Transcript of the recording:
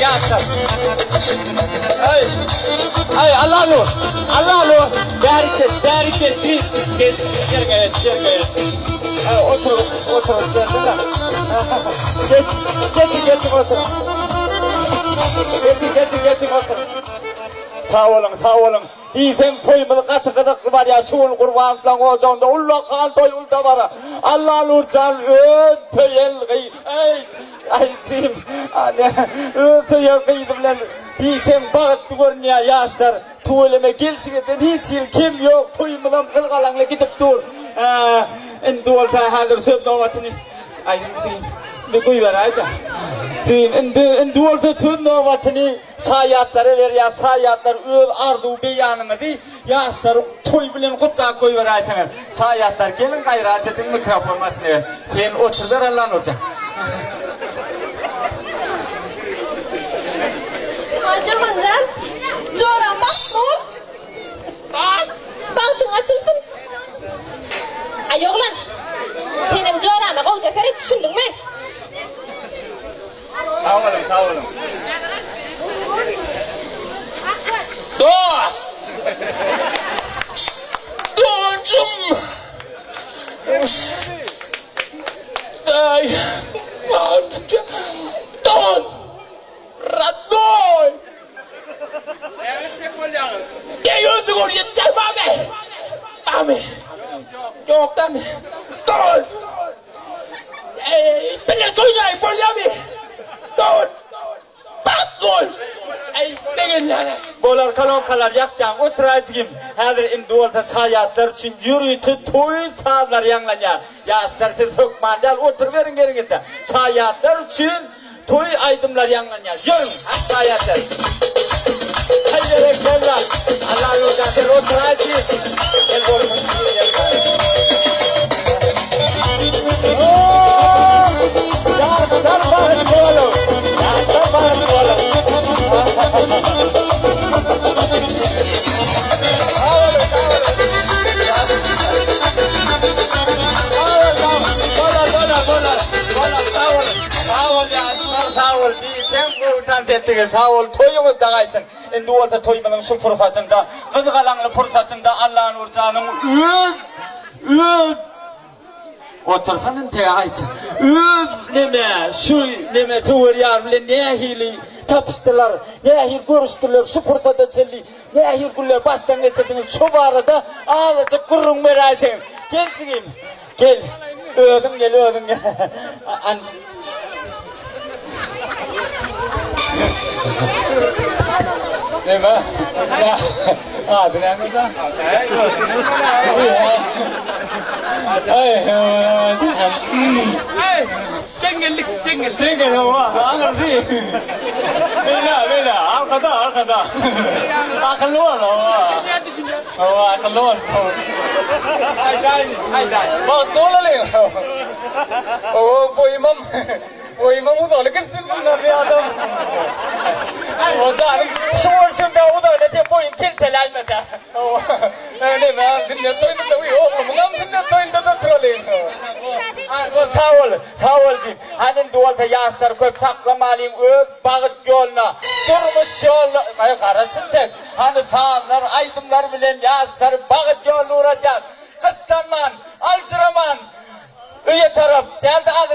yaşlar. Ay Allah nur. Bereket, geç. Otur, sen de. Geç otur. Geçin otur. Sağ olun. İyisen toymalı katı gıdıklı var ya, şuun kurban falan ocağında, ullakan toy ulda var. Allah nurcan, öteyel gıy, ay cim, öteyel gıydı bilen, İyisen bağıttı görünüyor yaşlar, tuğuleme gelşigeden hiç yer kim yok, toymadan kılgalanla gidip dur. Endi olta halir söz novatını, ay cim, bir kuyular ayda. Endi olta söz novatını, sayatları ver ya, sayatlar öl ardu beyanını değil, yaşlar toy bilen kutla koyuver aytanlar. Sayatlar gelin gayrat edin mikrofon masine. Sen otur ver Allah'ın hoca. Acaman lan, coran bakmol. Baktın açıldın. Ay yok lan, senin corama koca Ferit düşündün mü? Sağ olun. Doğucum. Ay, Don. Radoy. Geliyordu oraya çarpame. Ami. Yok dami. Don. Ben soyunay bolyami. Don. Patron. Ay begin yani. Bolar kalonkalar yakacağım oturacağım. Hazır indi orta sayatlar için yürüytü toy sağlar yanlanya. Yaşlar siz hükmandal otur verin gelin gitti. Sayatlar için toy aydımlar yanlanya. Yürün sayatlar. Haydi reklamlar. Allah yoldadır oturacağım. Gel bolsun. Yardım bağırın oğlum. Yardım bağırın oğlum. Sağ ol, toyumuz da gaytın. Endi olta toymanın şu fırsatında, kızgalanlı fırsatında Allah'ın urcanın öz otursanın te ayça. Öz neme tuvur yar bile nehili tapıştılar, nehil görüştüler, şu fırsatı çelli, nehil güller baştan esediniz, şu barada ağlıca kurrun meraytın. Gel çıkayım, gel. Ödüm gel. Değil mi? Ağzını yanında. Çengel hava. Anladı. Böyle. Arkada. Akıllı ol hava. Hava akıllı ol. Haydi. Bak dolayı. O imamı da öyle kızsın bunlar bir adam. Hocam şimdi o da öyle de boyun kiltelenmedi. Öyle ben dinle toyunda oğlum bundan dinle toyunda da trolleyim. Sağ ol cim. Hanin duvalda yaşlar koyup saklamalıyım öz bağıt yoluna. Durmuş yoluna. Ay karasın tek. Hani sağlar aydımlar bilen yaşlar bağıt yoluna uğrayacak. Kıssanman, alcıraman. Üye taraf, geldi al